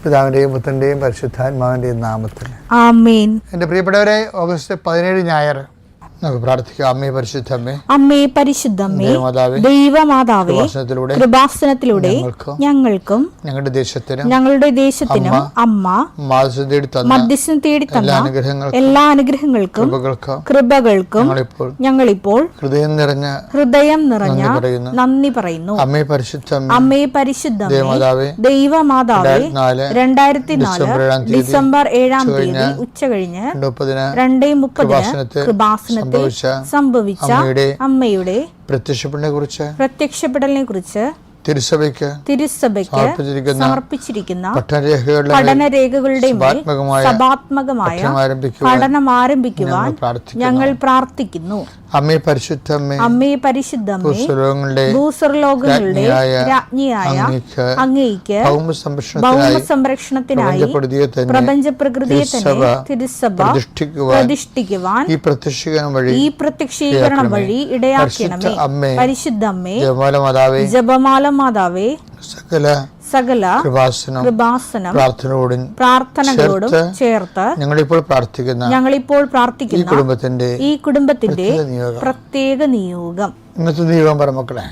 പിതാവിൻ്റെയും പുത്രൻ്റെയും പരിശുദ്ധാത്മാവിൻ്റെയും നാമത്തിൽ ആമേൻ. എൻ്റെ പ്രിയപ്പെട്ടവരെ, ഓഗസ്റ്റ് 17 ഞായർ നമുക്ക് പ്രാർത്ഥിക്കാം. അമ്മേ പരിശുദ്ധമ്മേ, അമ്മേ പരിശുദ്ധമ്മേ, ദൈവമാതാവേ, കൃപാസനത്തിലൂടെ ഞങ്ങൾക്കും ഞങ്ങളുടെ ദേശത്തിനും അമ്മ മധ്യസ്ഥം തേടി തന്ന എല്ലാ അനുഗ്രഹങ്ങൾക്കും കൃപകൾക്കും ഞങ്ങളിപ്പോൾ ഹൃദയം നിറഞ്ഞ നന്ദി പറയുന്നു. അമ്മേ പരിശുദ്ധമ്മേ, ദൈവമാതാവേ, 2004 ഡിസംബർ 7 ഉച്ച കഴിഞ്ഞ് 2:30 കൃപാസനത്തിൽ സംഭവിച്ച അമ്മയുടെ പ്രത്യക്ഷപ്പെടലിനെ കുറിച്ച് തിരുസഭയ്ക്ക് സമർപ്പിച്ചിരിക്കുന്ന പഠനരേഖകളുടെ സഭാത്മകമായ പഠനം ആരംഭിക്കുവാൻ ഞങ്ങൾ പ്രാർത്ഥിക്കുന്നു. അമ്മേ പരിശുദ്ധമ്മേ, ഭൂസ്വർലോകങ്ങളുടെ രാജ്ഞിയായ അങ്ങേയ്ക്ക് ഭൗമസംരക്ഷണത്തിനായി പ്രപഞ്ച പ്രകൃതിയെ തന്നെ തിരുസഭ പ്രതിഷ്ഠിക്കുവാൻ ഈ പ്രത്യക്ഷീകരണം വഴി ഇടയാക്കണമേ. പരിശുദ്ധമ്മേ, ജപമാല മാതാവേ, സകല കൃപാസനം പ്രാർത്ഥനകളോടും ചേർത്ത് ഞങ്ങളിപ്പോൾ പ്രാർത്ഥിക്കുന്ന ഈ കുടുംബത്തിന്റെ പ്രത്യേക നിയോഗം. ഇന്നത്തെ നിയോഗം പറ മക്കളെ.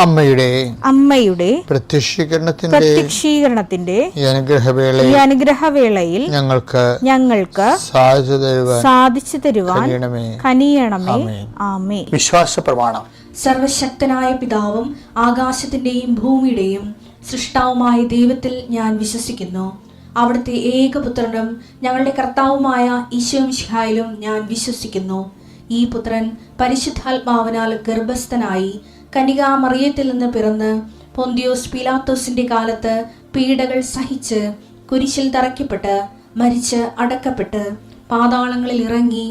അമ്മയുടെ പ്രത്യക്ഷീകരണത്തിന്റെ ഈ അനുഗ്രഹവേളയിൽ ഞങ്ങൾക്ക് സാധിച്ചു തരുവാൻ കനിയണമേ. ആമേൻ. വിശ്വാസ പ്രമാണം. സർവശക്തനായ പിതാവും ആകാശത്തിന്റെയും ഭൂമിയുടെയും സൃഷ്ടാവുമായ ദൈവത്തിൽ ഞാൻ വിശ്വസിക്കുന്നു. അവിടുത്തെ ഏകപുത്രനും ഞങ്ങളുടെ കർത്താവുമായ ഈശോമിശിഹായിലും ഞാൻ വിശ്വസിക്കുന്നു. ഈ പുത്രൻ പരിശുദ്ധാത്മാവിനാൽ ഗർഭസ്ഥനായി കന്യകാമറിയത്തിൽ നിന്ന് പിറന്ന് പൊന്തിയോസ് പീലാത്തോസിന്റെ കാലത്ത് പീഡകൾ സഹിച്ച് കുരിശിൽ തറയ്ക്കപ്പെട്ട് മരിച്ച് അടക്കപ്പെട്ട് പാതാളങ്ങളിൽ ഇറങ്ങി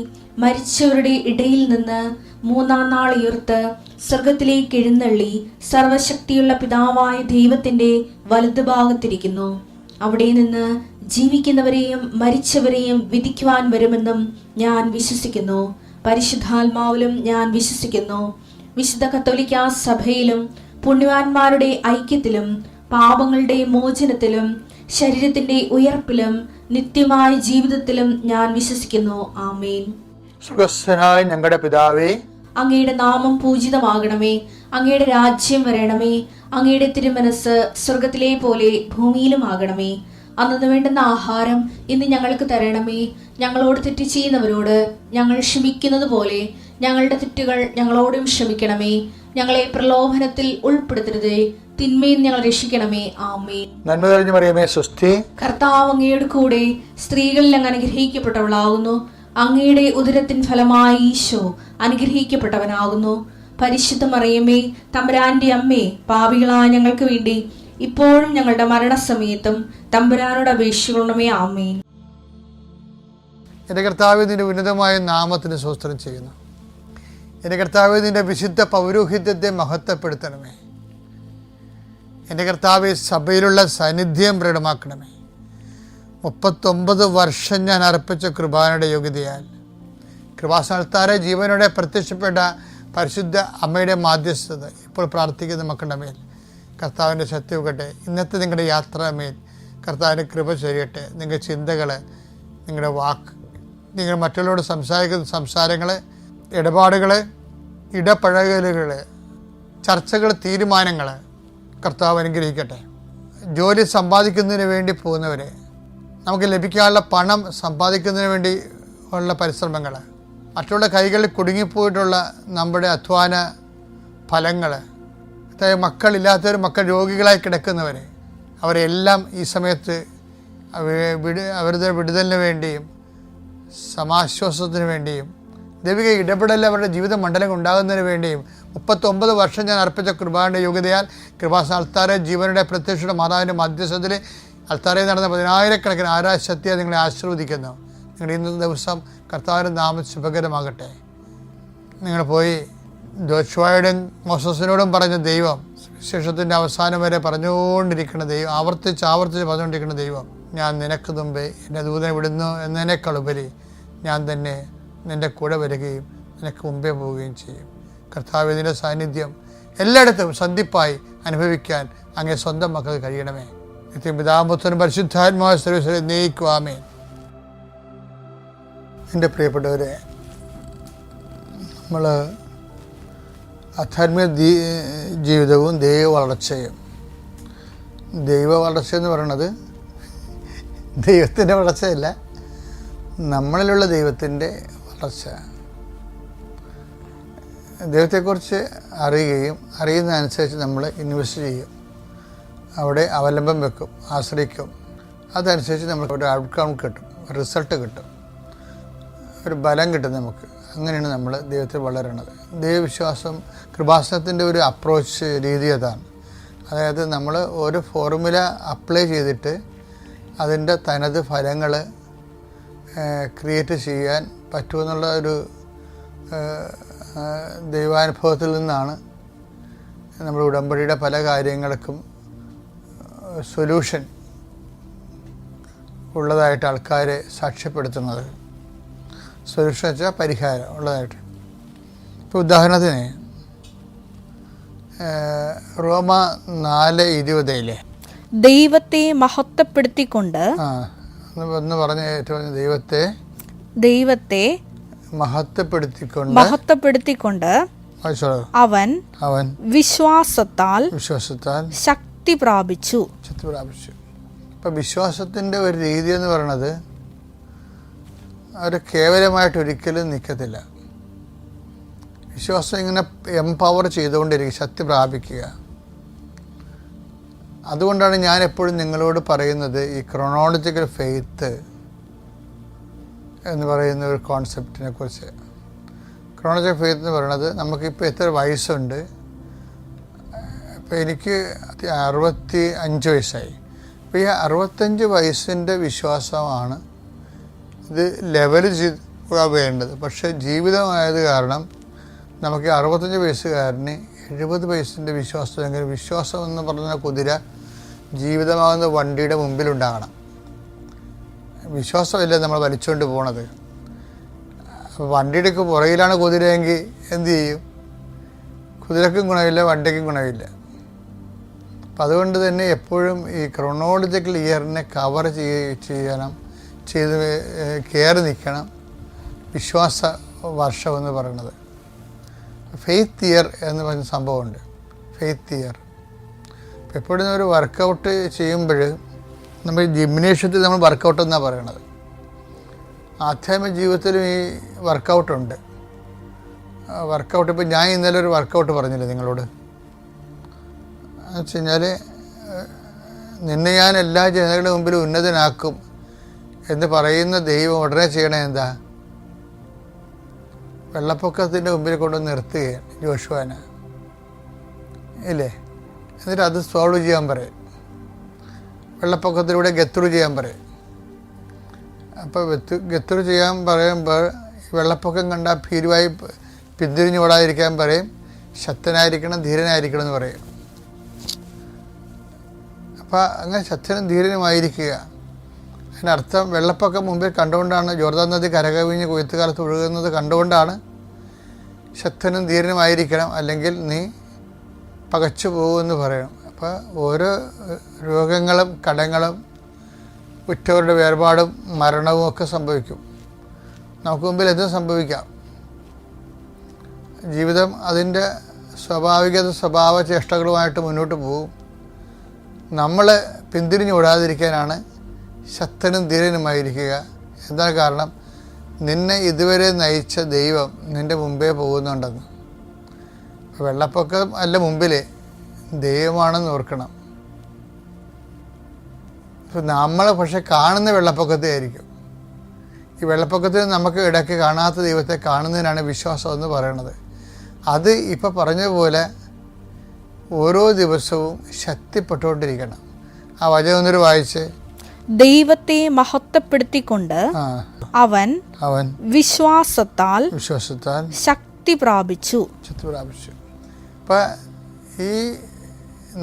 മരിച്ചവരുടെ ഇടയിൽ നിന്ന് 3-ാം നാൾ ഉയർത്ത് സ്വർഗത്തിലേക്ക് എഴുന്നള്ളി സർവശക്തിയുള്ള പിതാവായ ദൈവത്തിന്റെ വലതുഭാഗത്തിരിക്കുന്നു. അവിടെ നിന്ന് ജീവിക്കുന്നവരെയും മരിച്ചവരെയും വിധിക്കുവാൻ വരുമെന്നും ഞാൻ വിശ്വസിക്കുന്നു. പരിശുദ്ധാത്മാവിലും ഞാൻ വിശ്വസിക്കുന്നു. വിശുദ്ധ കത്തോലിക്കാ സഭയിലും പുണ്യവാന്മാരുടെ ഐക്യത്തിലും പാപങ്ങളുടെ മോചനത്തിലും ശരീരത്തിന്റെ ഉയർപ്പിലും നിത്യമായ ജീവിതത്തിലും ഞാൻ വിശ്വസിക്കുന്നു. ആമേൻ. സ്വർഗ്ഗസ്ഥനായ ഞങ്ങളുടെ പിതാവേ, അങ്ങയുടെ നാമം പൂജിതമാകണമേ. അങ്ങയുടെ രാജ്യം വരണമേ. അങ്ങയുടെ തിരുമനസ് സ്വർഗത്തിലെ പോലെ ഭൂമിയിലും ആകണമേ. അന്നു വേണ്ടുന്ന ആഹാരം ഇന്ന് ഞങ്ങൾക്ക് തരണമേ. ഞങ്ങളോട് തെറ്റ് ചെയ്യുന്നവരോട് ഞങ്ങൾ ക്ഷമിക്കുന്നത് പോലെ ഞങ്ങളുടെ തെറ്റുകൾ ഞങ്ങളോടും ക്ഷമിക്കണമേ. ഞങ്ങളെ പ്രലോഭനത്തിൽ ഉൾപ്പെടുത്തരുതേ, തിന്മയിൽ ഞങ്ങൾ രക്ഷിക്കണമേ. ആമേൻ. നന്മ നിറഞ്ഞ മറിയമേ, സ്വസ്തി. കർത്താവ് അങ്ങയുടെ കൂടെ സ്ത്രീകളിൽ അങ്ങ് അനുഗ്രഹിക്കപ്പെട്ടവളാകുന്നു. അങ്ങയുടെ ഉദരത്തിൻ ഫലമായി ഈശോ അനുഗ്രഹിക്കപ്പെട്ടവനാകുന്നു. പരിശുദ്ധ മറിയമേ, തമ്പുരാന്റെ അമ്മേ, പാപികളായ ഞങ്ങൾക്ക് വേണ്ടി ഇപ്പോഴും ഞങ്ങളുടെ മരണസമയത്തും തമ്പുരാനോട് അപേക്ഷിക്കണമേ. ആമേൻ. എൻ്റെ കർത്താവേ, നിന്റെ ഉന്നതമായ നാമത്തിന് സ്തോത്രം ചെയ്യുന്നു. എൻ്റെ കർത്താവേ, നിന്റെ വിശുദ്ധ പൗരോഹിത്യത്തെ മഹത്വപ്പെടുത്തണമേ. എൻ്റെ കർത്താവേ, സഭയിലുള്ള സാന്നിധ്യം പ്രകടമാക്കണമേ. 39 വർഷം ഞാൻ അർപ്പിച്ച കൃപാനയുടെ യോഗ്യതയാൽ കൃപാസനത്താരെ ജീവനോടെ പ്രത്യക്ഷപ്പെട്ട പരിശുദ്ധ അമ്മയുടെ മാധ്യസ്ഥത ഇപ്പോൾ പ്രാർത്ഥിക്കുന്ന മക്കളുടെ മേൽ കർത്താവിൻ്റെ ശക്തി വെക്കട്ടെ. ഇന്നത്തെ നിങ്ങളുടെ യാത്രാമേൽ കർത്താവിൻ്റെ കൃപ ചൊരിയട്ടെ. നിങ്ങളുടെ ചിന്തകൾ, നിങ്ങളുടെ വാക്ക്, നിങ്ങൾ മറ്റുള്ളവരോട് സംസാരിക്കുന്ന സംസാരങ്ങൾ, ഇടപാടുകൾ, ഇടപഴകലുകൾ, ചർച്ചകൾ, തീരുമാനങ്ങൾ കർത്താവ് അനുഗ്രഹിക്കട്ടെ. ജോലി സമ്പാദിക്കുന്നതിന് വേണ്ടി പോകുന്നവരെ നമുക്ക് ലഭിക്കാനുള്ള പണം സമ്പാദിക്കുന്നതിന് വേണ്ടി ഉള്ള പരിശ്രമങ്ങൾ, മറ്റുള്ള കൈകളിൽ കുടുങ്ങിപ്പോയിട്ടുള്ള നമ്മുടെ അധ്വാന ഫലങ്ങൾ, അതായത് മക്കളില്ലാത്തവർ, മക്കൾ രോഗികളായി കിടക്കുന്നവർ, അവരെല്ലാം ഈ സമയത്ത് അവരുടെ വിടുതലിന് വേണ്ടിയും സമാശ്വാസത്തിന് വേണ്ടിയും ദൈവിക ഇടപെടൽ അവരുടെ ജീവിത മണ്ഡലം ഉണ്ടാകുന്നതിന് വേണ്ടിയും 39 വർഷം ഞാൻ അർപ്പിച്ച കൃപാന്റെ യോഗ്യതയാൽ കൃപാസന അൾത്താരെ ജീവനുടെ പ്രത്യക്ഷയുടെ മാതാവിൻ്റെ മധ്യസ്ഥത്തിൽ അൾത്താരയിൽ നടന്ന 10,000-കണക്കിന് ആരാശക്തിയെ നിങ്ങളെ ആശീർവദിക്കുന്നു. നിങ്ങളുടെ ഇന്നത്തെ ദിവസം കർത്താവിൻ്റെ നാമം ശുഭകരമാകട്ടെ. നിങ്ങൾ പോയി ജോഷുവയോടും മോസസിനോടും പറഞ്ഞ ദൈവം, വിശേഷത്തിൻ്റെ അവസാനം വരെ പറഞ്ഞുകൊണ്ടിരിക്കുന്ന ദൈവം, ആവർത്തിച്ച് പറഞ്ഞുകൊണ്ടിരിക്കുന്ന ദൈവം, ഞാൻ നിനക്ക് മുമ്പേ എൻ്റെ ദൂതനെ വിടുന്നു എന്നതിനേക്കാൾ ഉപരി ഞാൻ തന്നെ നിൻ്റെ കൂടെ വരികയും നിനക്ക് മുമ്പേ പോവുകയും ചെയ്യും. കർത്താവ് ഇതിൻ്റെ സാന്നിധ്യം എല്ലായിടത്തും സന്ധിപ്പായി അനുഭവിക്കാൻ അങ്ങേ സ്വന്തം മക്കൾക്ക് കഴിയണമേ. പിതാപുത്രനും പരിശുദ്ധാത്മാവായ സർവ്വീശ്വരനെ നയിക്കുവാമേ. എൻ്റെ പ്രിയപ്പെട്ടവരെ, നമ്മൾ ആധ്യാത്മിക ജീവിതവും ദൈവ വളർച്ചയും, ദൈവ വളർച്ച എന്ന് പറയുന്നത് ദൈവത്തിൻ്റെ വളർച്ചയല്ല, നമ്മളിലുള്ള ദൈവത്തിൻ്റെ വളർച്ച. ദൈവത്തെക്കുറിച്ച് അറിയുകയും അറിയുന്നതനുസരിച്ച് നമ്മൾ ഇൻവെസ്റ്റ് ചെയ്യും, അവിടെ അവലംബം വെക്കും, ആശ്രയിക്കും. അതനുസരിച്ച് നമുക്ക് ഒരു ഔട്ട്കം കിട്ടും, റിസൾട്ട് കിട്ടും, ഒരു ബലം കിട്ടും നമുക്ക്. അങ്ങനെയാണ് നമ്മൾ ദൈവത്തിൽ വളരണത്. ദൈവവിശ്വാസം കൃപാസനത്തിൻ്റെ ഒരു അപ്രോച്ച് രീതി അതാണ്. അതായത് നമ്മൾ ഒരു ഫോർമുല അപ്ലൈ ചെയ്തിട്ട് അതിൻ്റെ തനത് ഫലങ്ങൾ ക്രിയേറ്റ് ചെയ്യാൻ പറ്റുമെന്നുള്ള ഒരു ദൈവാനുഭവത്തിൽ നിന്നാണ് നമ്മൾ ഉടമ്പടിയുടെ പല കാര്യങ്ങൾക്കും സൊല്യൂഷൻ ഉള്ളതായിട്ട് ആൾക്കാരെ സാക്ഷ്യപ്പെടുത്തുന്നത്. സൊല്യൂഷൻ വെച്ചാൽ പരിഹാരം ഉള്ളതായിട്ട്. ഇപ്പോൾ ഉദാഹരണത്തിന് റോമ 4:20 ദൈവത്തെ മഹത്വപ്പെടുത്തിക്കൊണ്ട് ഒന്ന് പറഞ്ഞ ഏറ്റവും ദൈവത്തെ മഹത്വപ്പെടുത്തിക്കൊണ്ട് അവൻ വിശ്വാസത്താൽ ശക്തി പ്രാപിച്ചു. ഇപ്പം വിശ്വാസത്തിൻ്റെ ഒരു രീതി എന്ന് പറയുന്നത് അവർ കേവലമായിട്ട് ഒരിക്കലും നിൽക്കത്തില്ല. വിശ്വാസം ഇങ്ങനെ എംപവർ ചെയ്തുകൊണ്ടിരിക്കുക, ശക്തി പ്രാപിക്കുക. അതുകൊണ്ടാണ് ഞാൻ എപ്പോഴും നിങ്ങളോട് പറയുന്നത് ഈ ക്രോണോളജിക്കൽ ഫെയ്ത്ത് എന്ന് പറയുന്ന ഒരു കോൺസെപ്റ്റിനെ കുറിച്ച്. ക്രോണോളജിക്കൽ ഫെയ്ത്ത് എന്ന് പറയുന്നത് നമുക്കിപ്പോൾ എത്ര വയസ്സുണ്ട്, ഇപ്പോൾ എനിക്ക് 65 വയസ്സായി. അപ്പോൾ ഈ 65 വയസ്സിൻ്റെ വിശ്വാസമാണ് ഇത് ലെവൽ വേണ്ടത്. പക്ഷേ ജീവിതമായത് കാരണം നമുക്ക് 65 വയസ്സുകാരന് 70 വയസ്സിൻ്റെ വിശ്വാസം. എങ്ങനെ വിശ്വാസം എന്ന് പറഞ്ഞ കുതിര ജീവിതമാകുന്ന വണ്ടിയുടെ മുമ്പിലുണ്ടാകണം. വിശ്വാസമല്ലേ നമ്മൾ വലിച്ചുകൊണ്ട് പോണത്. വണ്ടിയുടെ പുറകിലാണ് കുതിരയെങ്കിൽ എന്തു ചെയ്യും? കുതിരക്കും ഗുണമില്ല, വണ്ടിക്കും ഗുണമില്ല. അപ്പം അതുകൊണ്ട് തന്നെ എപ്പോഴും ഈ ക്രോണോളജിക്കൽ ഇയറിനെ കവർ ചെയ്ത് കയറി നിൽക്കണം വിശ്വാസ വർഷം എന്ന് പറയുന്നത്. ഫെയ്ത്ത് ഇയർ എന്ന് പറഞ്ഞ സംഭവമുണ്ട്. ഫെയ്ത്ത് ഇയർ എപ്പോഴും ഒരു വർക്കൗട്ട് ചെയ്യുമ്പോൾ നമ്മൾ ജിംനേഷ്യത്തിൽ നമ്മൾ വർക്കൗട്ട് എന്നാണ് പറയണത്. ആധ്യാത്മിക ജീവിതത്തിലും ഈ വർക്കൗട്ടുണ്ട്. വർക്കൗട്ട് ഇപ്പോൾ ഞാൻ ഇന്നലെ ഒരു വർക്കൗട്ട് പറഞ്ഞില്ലേ നിങ്ങളോട്, എന്ന് വെച്ച് കഴിഞ്ഞാൽ നിന്നെ ഞാൻ എല്ലാ ജനങ്ങളുടെ മുമ്പിൽ ഉന്നതനാക്കും എന്ന് പറയുന്ന ദൈവം ഉടനെ ചെയ്യണേ എന്താ? വെള്ളപ്പൊക്കത്തിൻ്റെ മുമ്പിൽ കൊണ്ടുവന്ന് നിർത്തുകയാണ് ജോഷുവാനെ, ഇല്ലേ? എന്നിട്ട് അത് സോൾവ് ചെയ്യാൻ പറയും. വെള്ളപ്പൊക്കത്തിലൂടെ ഗത്രു ചെയ്യാൻ പറയും. അപ്പോൾ ഗത്രു ചെയ്യാൻ പറയുമ്പോൾ വെള്ളപ്പൊക്കം കണ്ടാൽ ഭീരുവായി പിന്തിരിഞ്ഞു ഓടാതിരിക്കാൻ പറയും. ശക്തനായിരിക്കണം, ധീരനായിരിക്കണം എന്ന് പറയും. അപ്പോൾ അങ്ങനെ ശക്തനും ധീരനുമായിരിക്കുക. അതിനർത്ഥം വെള്ളപ്പൊക്കം മുമ്പിൽ കണ്ടുകൊണ്ടാണ്, ജോർദാൻ നദി കരകവിഞ്ഞ് കൊയ്ത്തുകാലത്ത് ഒഴുകുന്നത് കണ്ടുകൊണ്ടാണ് ശക്തനും ധീരനുമായിരിക്കണം, അല്ലെങ്കിൽ നീ പകച്ചു പോകുമെന്ന് പറയണം. അപ്പോൾ ഓരോ രോഗങ്ങളും കടങ്ങളും ഉറ്റവരുടെ വേർപാടും മരണവും ഒക്കെ സംഭവിക്കും. നമുക്ക് മുമ്പിൽ എന്തും സംഭവിക്കാം. ജീവിതം അതിൻ്റെ സ്വഭാവ ചേഷ്ടകളുമായിട്ട് മുന്നോട്ട് പോകും. നമ്മൾ പിന്തിരിഞ്ഞ് ഓടാതിരിക്കാനാണ് ശക്തനും ധീരനുമായിരിക്കുക. എന്താ കാരണം? നിന്നെ ഇതുവരെ നയിച്ച ദൈവം നിൻ്റെ മുമ്പേ പോകുന്നുണ്ടെന്ന്. വെള്ളപ്പൊക്കം അല്ല മുമ്പിൽ, ദൈവമാണെന്ന് ഓർക്കണം. നമ്മൾ പക്ഷെ കാണുന്ന വെള്ളപ്പൊക്കത്തെ ആയിരിക്കും. ഈ വെള്ളപ്പൊക്കത്തിൽ നമുക്ക് ഇടയ്ക്ക് കാണാത്ത ദൈവത്തെ കാണുന്നതിനാണ് വിശ്വാസം എന്ന് പറയുന്നത്. അത് ഇപ്പോൾ പറഞ്ഞതുപോലെ ഓരോ ദിവസവും ശക്തിപ്പെട്ടുകൊണ്ടിരിക്കണം. ആ വചനം ഒന്നൊരു വായിച്ച്. ദൈവത്തെ മഹത്വപ്പെടുത്തിക്കൊണ്ട് അവൻ വിശ്വാസത്താൽ ശക്തി പ്രാപിച്ചു. അപ്പം ഈ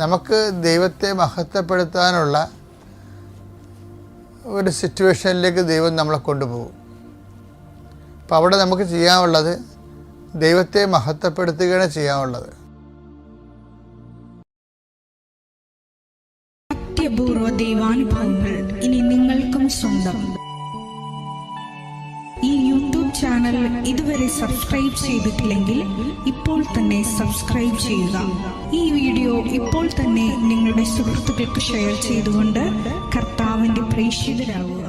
നമുക്ക് ദൈവത്തെ മഹത്വപ്പെടുത്താനുള്ള ഒരു സിറ്റുവേഷനിലേക്ക് ദൈവം നമ്മളെ കൊണ്ടുപോകും. അപ്പം അവിടെ നമുക്ക് ചെയ്യാനുള്ളത് ദൈവത്തെ മഹത്വപ്പെടുത്തുകയാണ് ചെയ്യാനുള്ളത്. അത്യപൂർവ ദൈവാനുഭവങ്ങൾ ഇനി നിങ്ങൾക്കും സ്വന്തം. ഈ യൂട്യൂബ് ചാനൽ ഇതുവരെ സബ്സ്ക്രൈബ് ചെയ്തിട്ടില്ലെങ്കിൽ ഇപ്പോൾ തന്നെ സബ്സ്ക്രൈബ് ചെയ്യുക. ഈ വീഡിയോ ഇപ്പോൾ തന്നെ നിങ്ങളുടെ സുഹൃത്തുക്കൾക്ക് ഷെയർ ചെയ്തുകൊണ്ട് കർത്താവിന്റെ പ്രേക്ഷിതരാകുക.